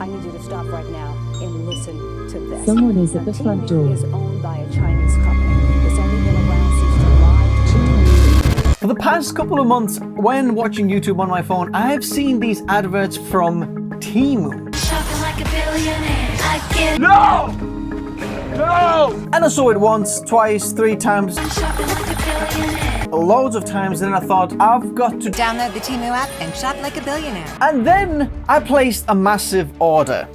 need you to stop right now and listen to this. Someone is at the front door. Temu is owned by a Chinese company. It's only been around since July 2. For the past couple of months, when watching YouTube on my phone, I have seen these adverts from Temu. Shopping like a billionaire. I get No! No! And I saw it once, twice, 3 times, shopping like a billionaire. loads of times, and I thought, I've got to... Download the Temu app and shop like a billionaire. And then I placed a massive order.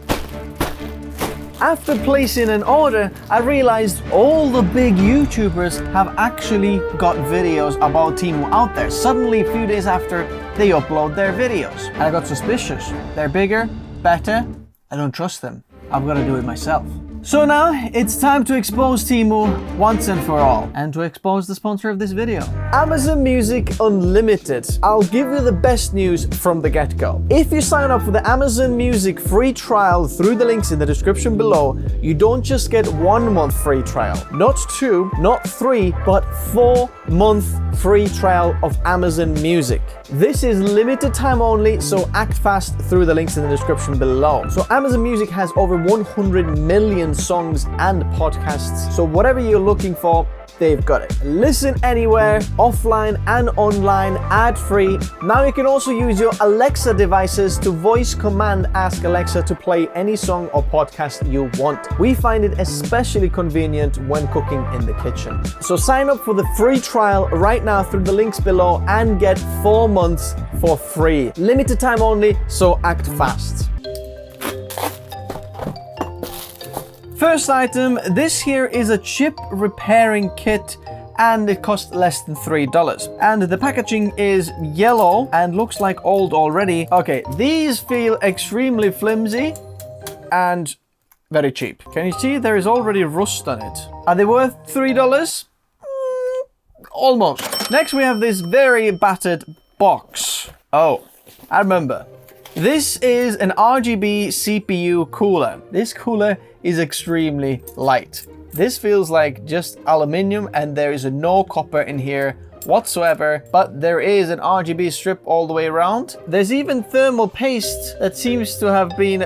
After placing an order, I realized all the big YouTubers have actually got videos about Temu out there. Suddenly, a few days after, they upload their videos. And I got suspicious. They're bigger, better. I don't trust them. I'm gonna do it myself. So now, it's time to expose Temu once and for all. And to expose the sponsor of this video. Amazon Music Unlimited. I'll give you the best news from the get-go. If you sign up for the Amazon Music free trial through the links in the description below, you don't just get 1 month free trial. Not 2, not 3, but 4-month free trial of Amazon Music. This is limited time only, so act fast through the links in the description below. So Amazon Music has over 100 million songs and podcasts, so whatever you're looking for, they've got it. Listen anywhere, offline and online, ad-free. Now you can also use your Alexa devices to voice command ask Alexa to play any song or podcast you want. We find it especially convenient when cooking in the kitchen. So sign up for the free trial right now through the links below and get 4 months for free. Limited time only, so act fast. First item, this here is a chip repairing kit and it costs less than $3. And the packaging is yellow and looks like old already. Okay, these feel extremely flimsy and very cheap. Can you see there is already rust on it? Are they worth $3? Almost. Next we have this very battered box. Oh, I remember. This is an RGB CPU cooler. This cooler is extremely light. This feels like just aluminium and there is no copper in here whatsoever, but there is an RGB strip all the way around. There's even thermal paste that seems to have been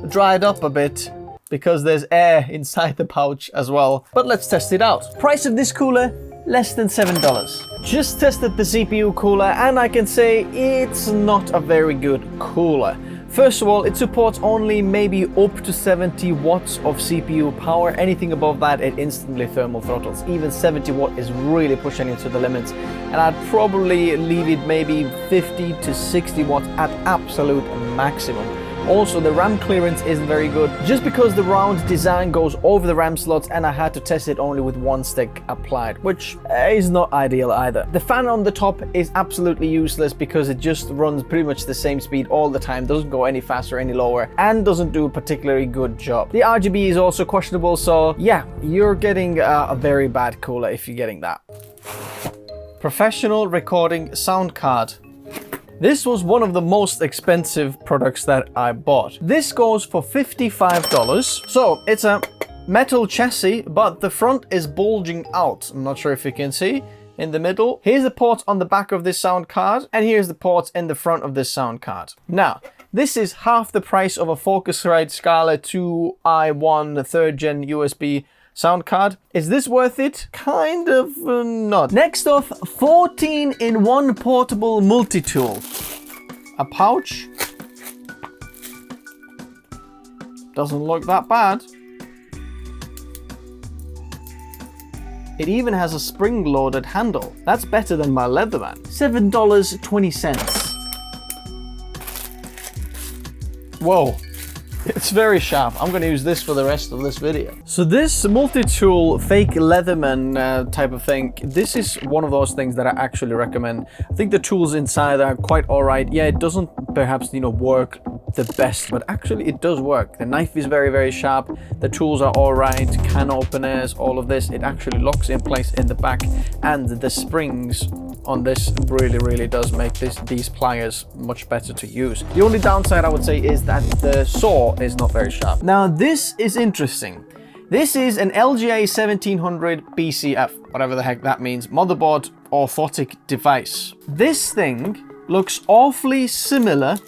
dried up a bit because there's air inside the pouch as well. But let's test it out. Price of this cooler, less than $7. Just tested the CPU cooler and I can say it's not a very good cooler. First of all, it supports only maybe up to 70 watts of CPU power. Anything above that, it instantly thermal throttles. Even 70 watt is really pushing it to the limits. And I'd probably leave it maybe 50 to 60 watts at absolute maximum. Also, the RAM clearance isn't very good, just because the round design goes over the RAM slots and I had to test it only with 1 stick applied, which is not ideal either. The fan on the top is absolutely useless because it just runs pretty much the same speed all the time, doesn't go any faster, any lower, and doesn't do a particularly good job. The RGB is also questionable, so yeah, you're getting a very bad cooler if you're getting that. Professional recording sound card. This was one of the most expensive products that I bought. This goes for $55. So it's a metal chassis, but the front is bulging out. I'm not sure if you can see in the middle. Here's the ports on the back of this sound card, and here's the ports in the front of this sound card. Now, this is half the price of a Focusrite Scala 2i1 3rd gen USB sound card. Is this worth it? Kind of not. Next off, 14-in-1 portable multi-tool. A pouch. Doesn't look that bad. It even has a spring-loaded handle. That's better than my Leatherman. $7.20. Whoa. It's very sharp. I'm going to use this for the rest of this video. So this multi-tool fake Leatherman type of thing, this is one of those things that I actually recommend. I think the tools inside are quite alright. Yeah, it doesn't perhaps, work the best, but actually it does work. The knife is very, very sharp. The tools are alright, can openers, all of this. It actually locks in place in the back, and the springs on this really, really does make these pliers much better to use. The only downside I would say is that the saw is not very sharp. Now this is interesting. This is an LGA 1700 BCF, whatever the heck that means, motherboard orthotic device. This thing looks awfully similar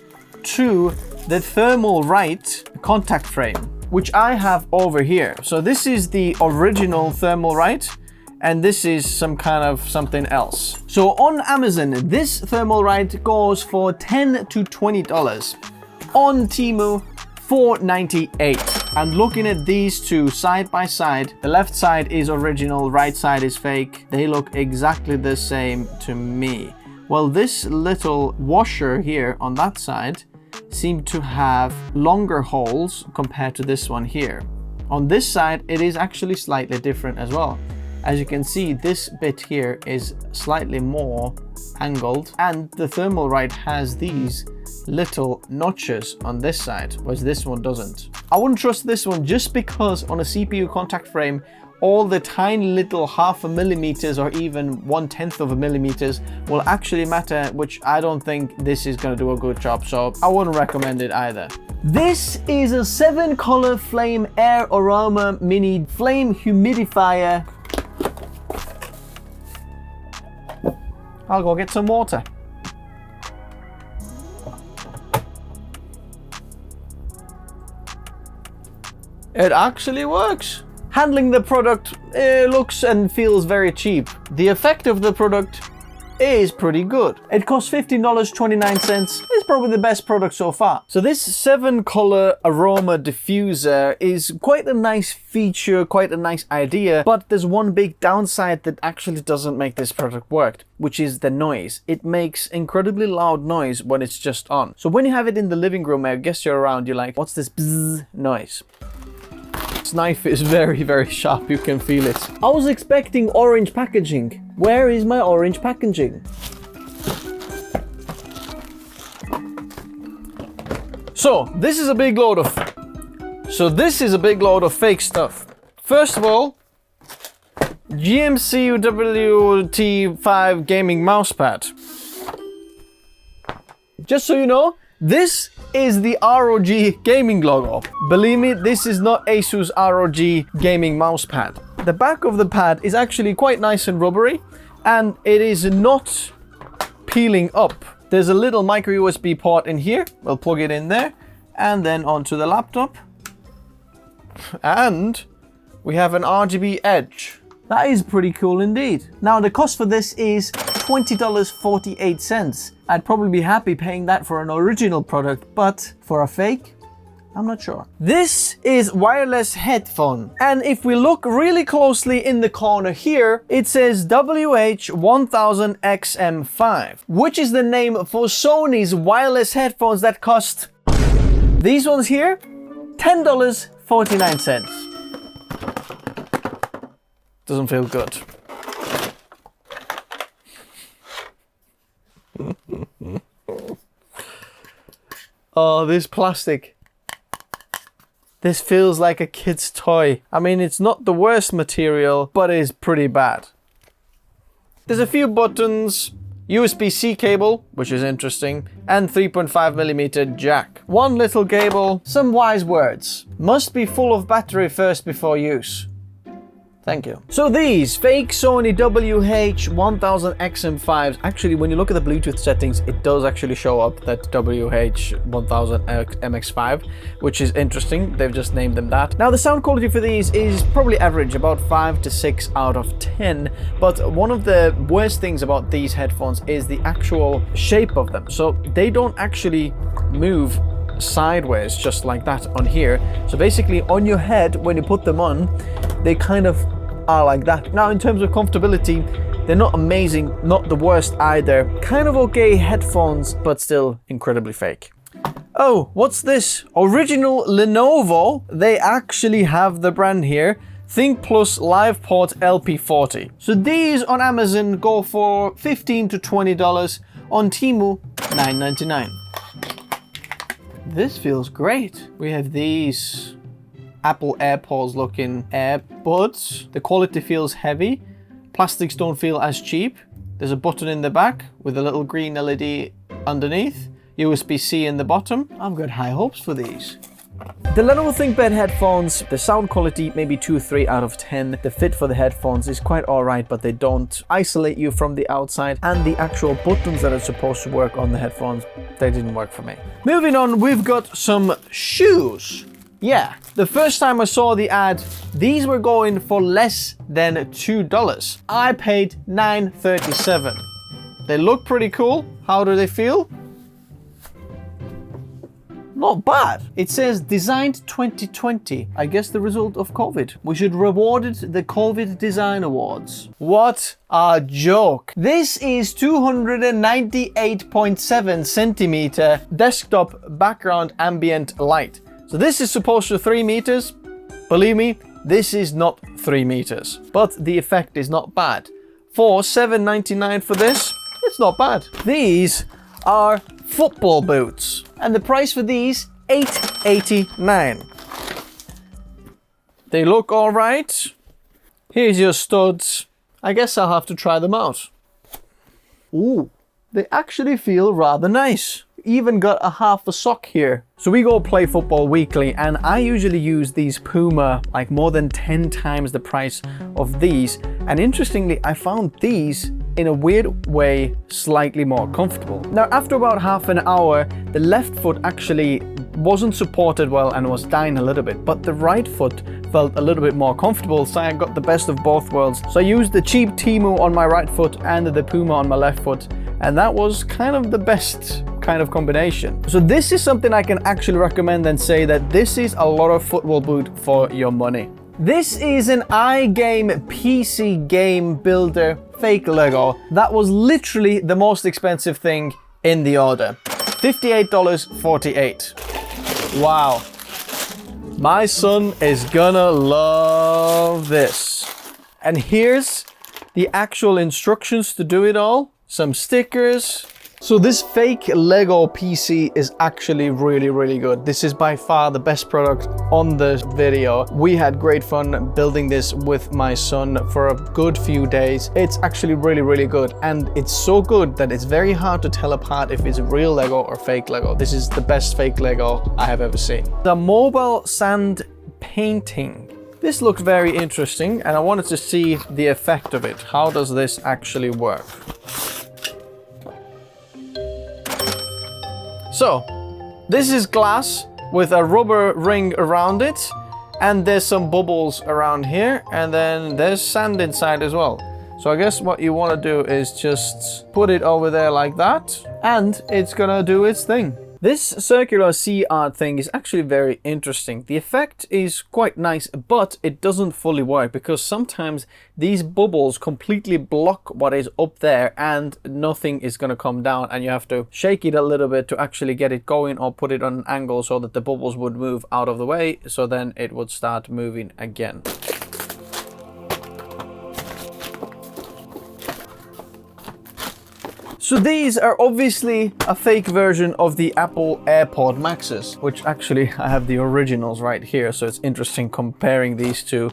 to the Thermalright contact frame, which I have over here. So this is the original Thermalright, and this is some kind of something else. So on Amazon, this Thermalright goes for $10 to $20. On Temu, $4.98. And looking at these two side by side, the left side is original, right side is fake. They look exactly the same to me. Well, this little washer here on that side seemed to have longer holes compared to this one here. On this side, it is actually slightly different as well. As you can see, this bit here is slightly more angled, and the Thermalright has these little notches on this side, whereas this one doesn't. I wouldn't trust this one just because on a CPU contact frame, all the tiny little 0.5 millimeters or even 1/10 of a millimeters will actually matter, which I don't think this is going to do a good job, so I wouldn't recommend it either. This is a 7-color flame air aroma mini flame humidifier. I'll go get some water. It actually works. Handling the product looks and feels very cheap. The effect of the product is pretty good. It costs $15.29. It's probably the best product so far. So this 7-color aroma diffuser is quite a nice feature, quite a nice idea, but there's one big downside that actually doesn't make this product work, which is the noise. It makes incredibly loud noise when it's just on. So when you have it in the living room, I guess you're around, you're like, what's this bzzz noise? This knife is very, very sharp, you can feel it. I was expecting orange packaging. Where is my orange packaging? So this is a big load of fake stuff. First of all, GMC WT5 gaming mousepad. Just so you know, this is the ROG gaming logo. Believe me, this is not Asus ROG gaming mousepad. The back of the pad is actually quite nice and rubbery, and it is not peeling up. There's a little micro USB port in here. We'll plug it in there and then onto the laptop. And we have an RGB edge. That is pretty cool indeed. Now the cost for this is $20.48. I'd probably be happy paying that for an original product, but for a fake, I'm not sure. This is wireless headphone. And if we look really closely in the corner here, it says WH-1000XM5, which is the name for Sony's wireless headphones that cost, these ones here, $10.49. Doesn't feel good. Oh, this plastic. This feels like a kid's toy. I mean, it's not the worst material, but it is pretty bad. There's a few buttons, USB-C cable, which is interesting, and 3.5mm jack. One little cable, some wise words. Must be full of battery first before use. Thank you. So these fake Sony WH-1000XM5s, actually when you look at the Bluetooth settings, it does actually show up that WH-1000MX5, which is interesting. They've just named them that. Now the sound quality for these is probably average, about 5 to 6 out of 10. But one of the worst things about these headphones is the actual shape of them. So they don't actually move sideways just like that on here. So basically on your head, when you put them on, they kind of are like that. Now in terms of comfortability, they're not amazing, not the worst either. Kind of okay headphones, but still incredibly fake. Oh, what's this? Original Lenovo. They actually have the brand here. Think Plus LivePort LP40. So these on Amazon go for $15 to $20. On Temu, $9.99. This feels great. We have these Apple AirPods looking AirPods. The quality feels heavy. Plastics don't feel as cheap. There's a button in the back with a little green LED underneath. USB-C in the bottom. I've got high hopes for these. The Lenovo ThinkPad headphones, the sound quality maybe 2, 3 out of 10. The fit for the headphones is quite alright, but they don't isolate you from the outside. And the actual buttons that are supposed to work on the headphones, they didn't work for me. Moving on, we've got some shoes. Yeah, the first time I saw the ad, these were going for less than $2. I paid $9.37. They look pretty cool. How do they feel? Not bad. It says designed 2020. I guess the result of COVID. We should rewarded the COVID Design Awards. What a joke. This is 298.7 centimeter desktop background ambient light. So this is supposed to 3 meters. Believe me, this is not 3 meters. But the effect is not bad. For $7.99 for this, it's not bad. These are football boots. And the price for these, $8.89. They look all right. Here's your studs. I guess I'll have to try them out. Ooh, they actually feel rather nice. Even got a half a sock here. So we go play football weekly, and I usually use these Puma like more than 10 times the price of these. And interestingly, I found these in a weird way slightly more comfortable. Now, after about half an hour, the left foot actually wasn't supported well and was dying a little bit, but the right foot felt a little bit more comfortable, so I got the best of both worlds. So I used the cheap Temu on my right foot and the Puma on my left foot, and that was kind of the best kind of combination. So this is something I can actually recommend and say that this is a lot of football boot for your money. This is an iGame PC game builder fake Lego. That was literally the most expensive thing in the order. $58.48. Wow. My son is gonna love this. And here's the actual instructions to do it all. Some stickers. So this fake Lego PC is actually really, really good. This is by far the best product on the video. We had great fun building this with my son for a good few days. It's actually really, really good. And it's so good that it's very hard to tell apart if it's real Lego or fake Lego. This is the best fake Lego I have ever seen. The mobile sand painting. This looks very interesting, and I wanted to see the effect of it. How does this actually work? So, this is glass with a rubber ring around it, and there's some bubbles around here, and then there's sand inside as well. So I guess what you want to do is just put it over there like that, and it's gonna do its thing. This circular sea art thing is actually very interesting. The effect is quite nice, but it doesn't fully work because sometimes these bubbles completely block what is up there and nothing is going to come down, and you have to shake it a little bit to actually get it going or put it on an angle so that the bubbles would move out of the way, so then it would start moving again. So these are obviously a fake version of the Apple AirPod Maxes, which actually I have the originals right here, so it's interesting comparing these two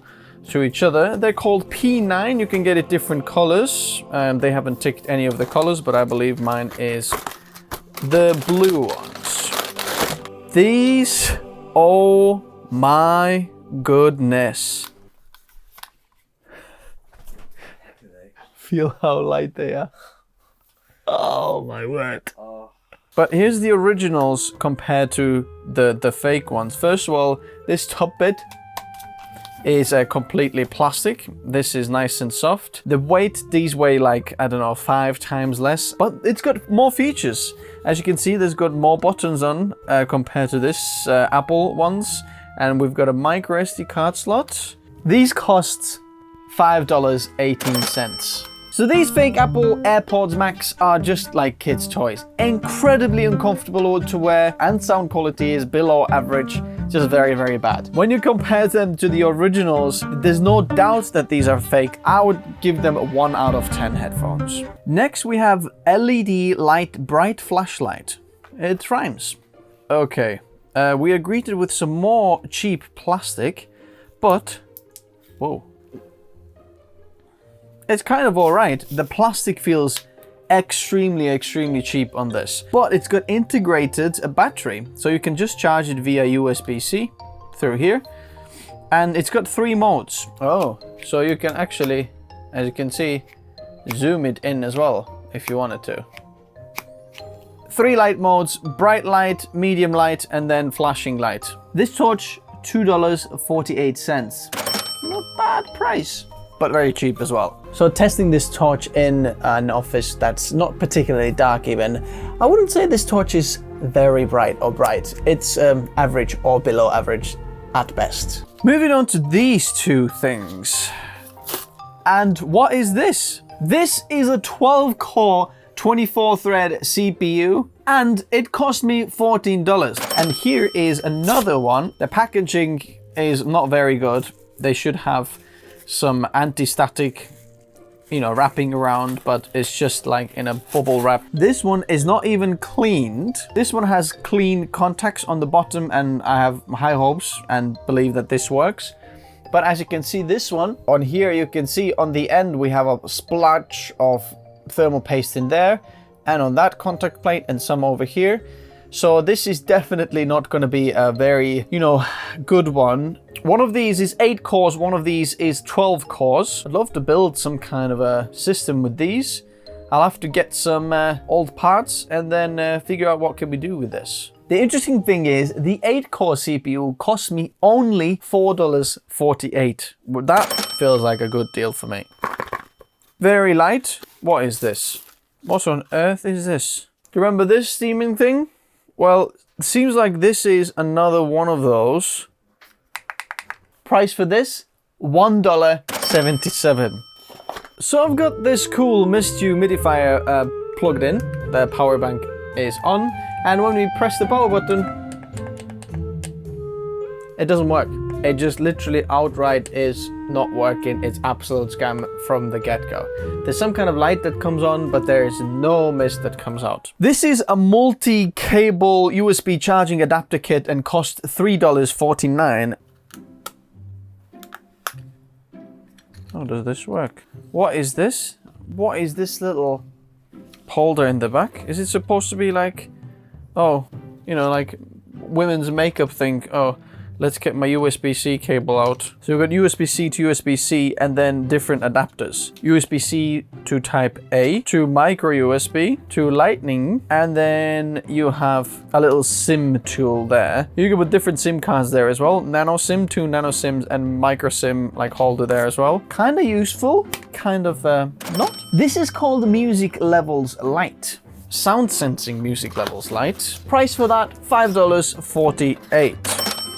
to each other. They're called P9, you can get it different colors. They haven't ticked any of the colors, but I believe mine is the blue ones. These, oh my goodness. Feel how light they are. Oh my word. But here's the originals compared to the fake ones. First of all, this top bit is completely plastic. This is nice and soft. The weight, these weigh like, I don't know, 5 times less, but it's got more features. As you can see, there's got more buttons on compared to this Apple ones. And we've got a micro SD card slot. These cost $5.18. So these fake Apple AirPods Max are just like kids' toys. Incredibly uncomfortable to wear, and sound quality is below average, just very, very bad. When you compare them to the originals, there's no doubt that these are fake. I would give them a 1 out of 10 headphones. Next we have LED light bright flashlight. It rhymes. Okay, we are greeted with some more cheap plastic, but, whoa. It's kind of alright. The plastic feels extremely cheap on this. But it's got integrated a battery, so you can just charge it via USB-C through here. And it's got 3 modes. Oh, so you can actually, as you can see, zoom it in as well if you wanted to. 3 light modes: bright light, medium light, and then flashing light. This torch, $2.48. Not bad price, but very cheap as well. So testing this torch in an office that's not particularly dark even, I wouldn't say this torch is very bright or bright. It's average or below average at best. Moving on to these 2 things. And what is this? This is a 12-core 24-thread CPU, and it cost me $14. And here is another one. The packaging is not very good. They should have some anti-static, you know, wrapping around, but it's just like in a bubble wrap. This one is not even cleaned. This one has clean contacts on the bottom, and I have high hopes and believe that this works. But as you can see, this one on here, you can see on the end we have a splotch of thermal paste in there, and on that contact plate, and some over here. So this is definitely not going to be a very, you know, good one. One of these is 8 cores, one of these is 12 cores. I'd love to build some kind of a system with these. I'll have to get some old parts and then figure out what can we do with this. The interesting thing is the 8-core CPU cost me only $4.48. That feels like a good deal for me. Very light. What is this? What on earth is this? Do you remember this steaming thing? Well, it seems like this is another one of those. Price for this, $1.77. So I've got this cool mist humidifier plugged in. The power bank is on. And when we press the power button, it doesn't work. It just literally outright is not working. It's absolute scam from the get-go. There's some kind of light that comes on, but there is no mist that comes out. This is a multi-cable USB charging adapter kit and cost $3.49. How does this work? What is this? What is this little holder in the back? Is it supposed to be like, oh, you know, like women's makeup thing? Oh, let's get my USB-C cable out. So we've got USB-C to USB-C and then different adapters. USB-C to type A, to micro USB, to lightning, and then you have a little SIM tool there. You can put different SIM cards there as well. Nano SIM, 2 nano SIMs, and micro SIM like holder there as well. Kind of useful, kind of not. This is called Music Levels Lite. Sound sensing music levels light. Price for that, $5.48.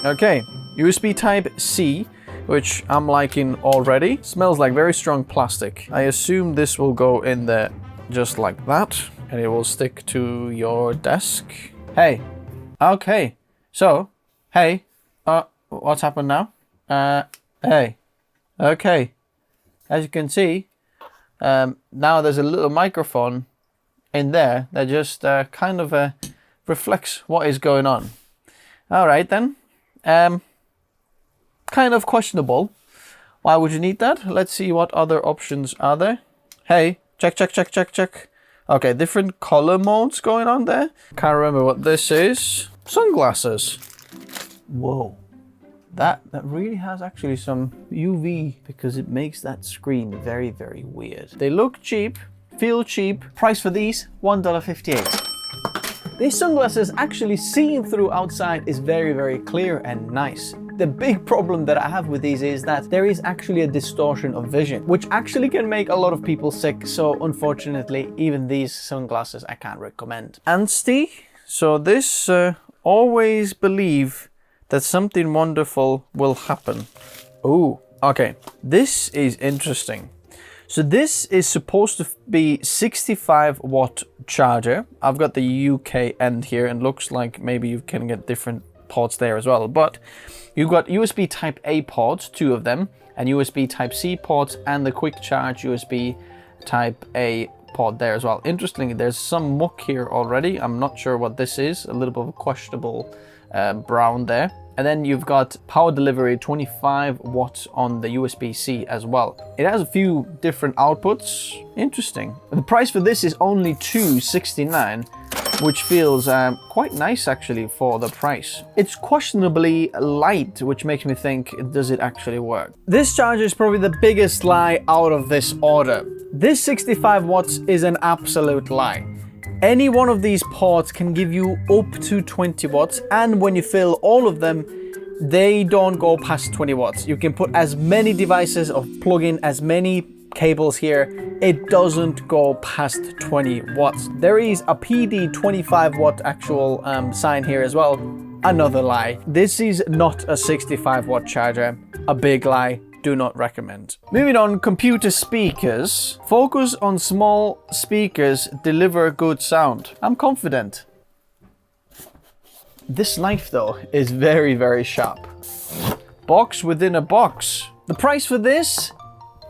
Okay, USB type C, which I'm liking already. Smells like very strong plastic. I assume this will go in there just like that, and it will stick to your desk. Hey, okay, so, hey, what's happened now? Hey, okay, as you can see, now there's a little microphone in there that just kind of reflects what is going on. All right then. Kind of questionable. Why would you need that? Let's see what other options are there. Hey, check. Okay, different color modes going on there. Can't remember what this is. Sunglasses. Whoa. That really has actually some UV because it makes that screen very, very weird. They look cheap, feel cheap. Price for these, $1.58. These sunglasses actually seeing through outside is very, very clear and nice. The big problem that I have with these is that there is actually a distortion of vision, which actually can make a lot of people sick. So unfortunately, even these sunglasses I can't recommend. Anstey, so this always believe that something wonderful will happen. Ooh, okay, this is interesting. So this is supposed to be 65 watt charger. I've got the UK end here and looks like maybe you can get different ports there as well. But you've got USB type A ports, 2 of them, and USB type C ports and the quick charge USB type A port there as well. Interestingly, there's some muck here already. I'm not sure what this is. A little bit of a questionable brown there. And then you've got power delivery 25 watts on the USB-C as well. It has a few different outputs. Interesting. The price for this is only $269, which feels quite nice actually for the price. It's questionably light, which makes me think, does it actually work? This charger is probably the biggest lie out of this order. This 65 watts is an absolute lie. Any one of these ports can give you up to 20 watts, and when you fill all of them, they don't go past 20 watts. You can put as many devices or plug in as many cables here, it doesn't go past 20 watts. There is a PD 25 watt actual sign here as well. Another lie. This is not a 65 watt charger. A big lie. Do not recommend. Moving on, computer speakers. Focus on small speakers, deliver good sound. I'm confident. This knife though is very, very sharp. Box within a box. The price for this?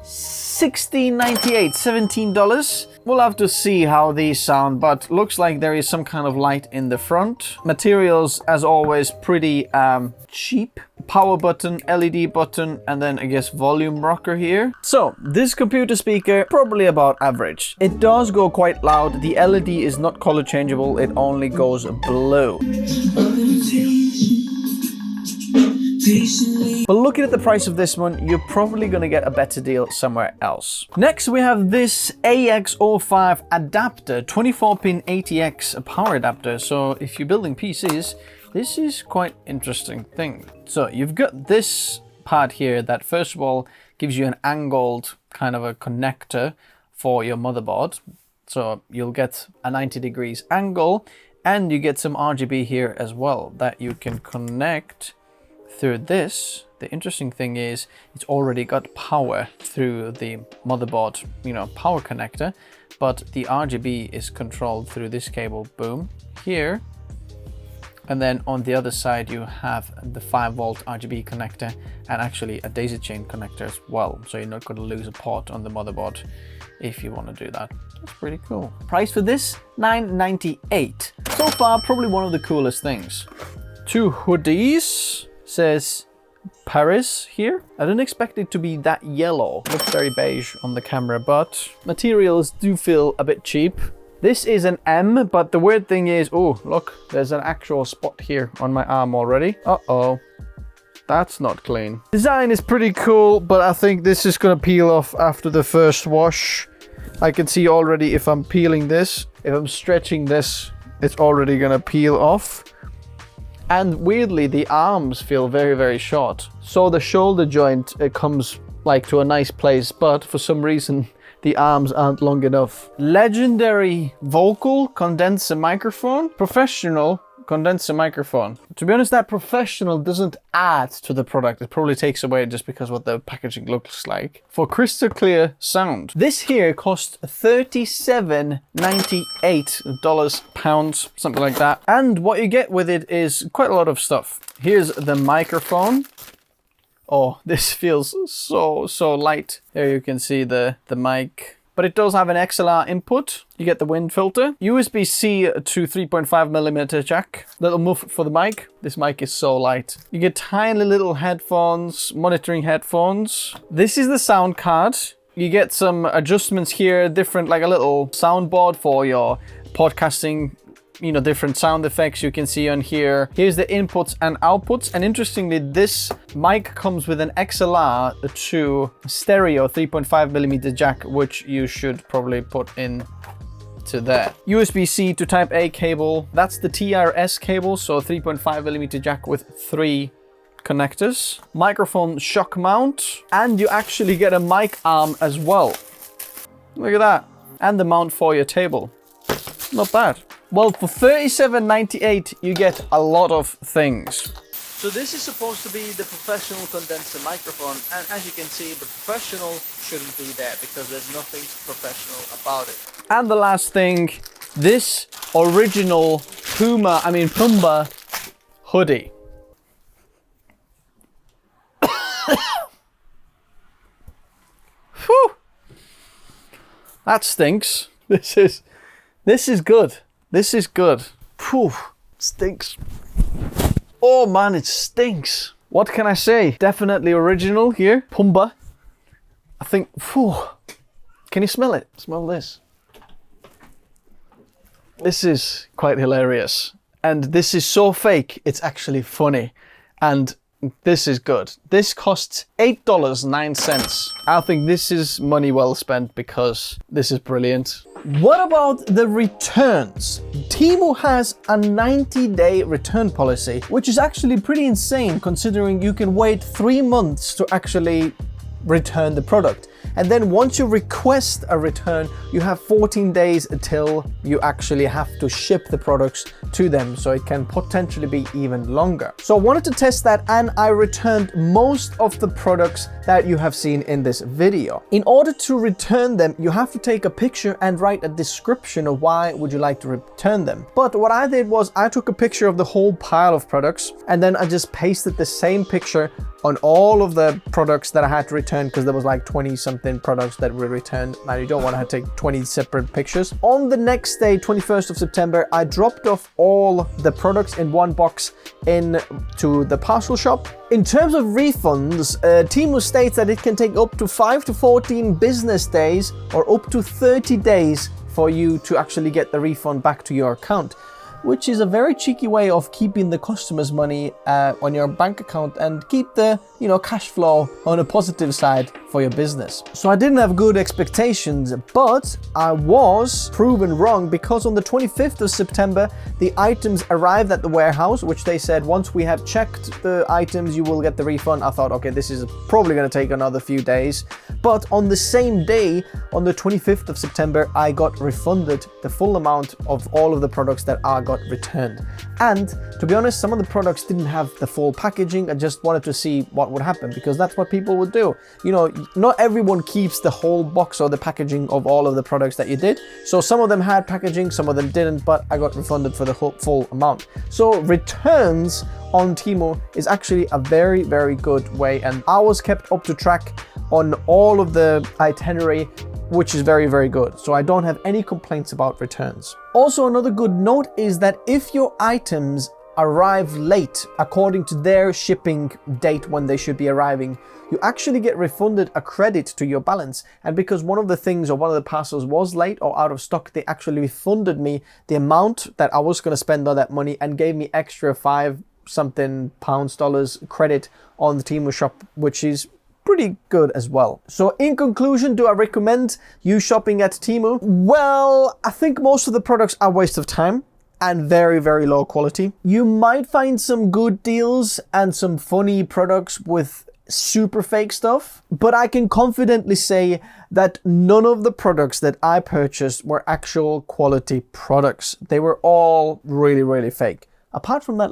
$16.98, $17. We'll have to see how these sound, but looks like there is some kind of light in the front. Materials, as always, pretty cheap. Power button, LED button, and then I guess volume rocker here. So this computer speaker, probably about average. It does go quite loud. The LED is not color changeable. It only goes blue. But looking at the price of this one, you're probably gonna get a better deal somewhere else. Next, we have this AX05 adapter, 24-pin ATX power adapter. So if you're building PCs, this is quite interesting thing. So you've got this part here that first of all gives you an angled kind of a connector for your motherboard. So you'll get a 90 degrees angle, and you get some RGB here as well that you can connect through this. The interesting thing is it's already got power through the motherboard, you know, power connector, but the RGB is controlled through this cable, boom, here. And then on the other side, you have the 5-volt RGB connector and actually a daisy chain connector as well. So you're not going to lose a port on the motherboard if you want to do that. That's pretty cool. Price for this, $9.98. So far, probably one of the coolest things. 2 hoodies. Says Paris here. I didn't expect it to be that yellow. Looks very beige on the camera, but materials do feel a bit cheap. This is an M, but the weird thing is, oh, look, there's an actual spot here on my arm already. Uh-oh. That's not clean. Design is pretty cool, but I think this is gonna peel off after the first wash. I can see already if I'm peeling this, if I'm stretching this, it's already gonna peel off. And weirdly, the arms feel very, very short. So the shoulder joint, it comes like to a nice place, but for some reason, the arms aren't long enough. Legendary vocal condenser microphone, professional condenser microphone. To be honest, that professional doesn't add to the product. It probably takes away just because what the packaging looks like. For crystal clear sound. This here costs $37.98, pounds, something like that. And what you get with it is quite a lot of stuff. Here's the microphone. Oh, this feels so light. Here you can see the mic. But it does have an XLR input. You get the wind filter. USB-C to 3.5mm jack. Little muff for the mic. This mic is so light. You get tiny little headphones, monitoring headphones. This is the sound card. You get some adjustments here, different, like a little soundboard for your podcasting, you know, different sound effects you can see on here. Here's the inputs and outputs. And interestingly, this mic comes with an XLR to stereo 3.5mm jack, which you should probably put in to there. USB-C to Type A cable. That's the TRS cable, so 3.5mm jack with 3 connectors. Microphone shock mount. And you actually get a mic arm as well. Look at that. And the mount for your table. Not bad. Well, for $37.98, you get a lot of things. So this is supposed to be the professional condenser microphone, and as you can see, the professional shouldn't be there because there's nothing professional about it. And the last thing, this original Puma hoodie. Whew. That stinks. This is good. This is good. Phew, stinks. Oh man, it stinks. What can I say? Definitely original here. Pumba. I think, phew. Can you smell it? Smell this. This is quite hilarious. And this is so fake, it's actually funny. And this is good. This costs $8.09. I think this is money well spent because this is brilliant. What about the returns? Temu has a 90-day return policy, which is actually pretty insane considering you can wait 3 months to actually return the product. And then once you request a return, you have 14 days until you actually have to ship the products to them. So it can potentially be even longer. So I wanted to test that and I returned most of the products that you have seen in this video. In order to return them, you have to take a picture and write a description of why would you like to return them. But what I did was I took a picture of the whole pile of products and then I just pasted the same picture on all of the products that I had to return because there was like 20 something products that were returned and you don't want to take 20 separate pictures. On the next day, 21st of September, I dropped off all the products in one box into the parcel shop. In terms of refunds, Temu states that it can take up to 5 to 14 business days or up to 30 days for you to actually get the refund back to your account, which is a very cheeky way of keeping the customer's money on your bank account and keep the, cash flow on a positive side for your business. So I didn't have good expectations, but I was proven wrong because on the 25th of September, the items arrived at the warehouse, which they said, once we have checked the items, you will get the refund. I thought, okay, this is probably going to take another few days. But on the same day, on the 25th of September, I got refunded the full amount of all of the products that I got returned. And to be honest, some of the products didn't have the full packaging. I just wanted to see what would happen because that's what people would do. Not everyone keeps the whole box or the packaging of all of the products that you did. So some of them had packaging, some of them didn't, but I got refunded for the full amount. So returns on Temu is actually a very, very good way. And I was kept up to track on all of the itinerary, which is very, very good. So I don't have any complaints about returns. Also, another good note is that if your items arrive late, according to their shipping date when they should be arriving, you actually get refunded a credit to your balance. And because one of the things or one of the parcels was late or out of stock, they actually refunded me the amount that I was going to spend on that money and gave me extra $5 something dollars credit on the Temu shop, which is pretty good as well. So in conclusion, do I recommend you shopping at Temu? Well, I think most of the products are a waste of time and very, very low quality. You might find some good deals and some funny products with super fake stuff, but I can confidently say that none of the products that I purchased were actual quality products. They were all really, really fake. Apart from that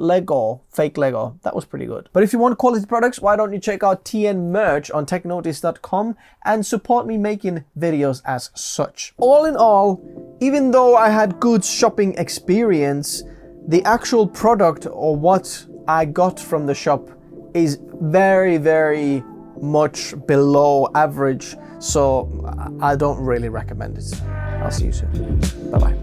fake Lego, that was pretty good. But if you want quality products, why don't you check out TN merch on technotice.com and support me making videos as such. All in all, even though I had good shopping experience, the actual product or what I got from the shop is very, very much below average. So I don't really recommend it. I'll see you soon. Bye-bye.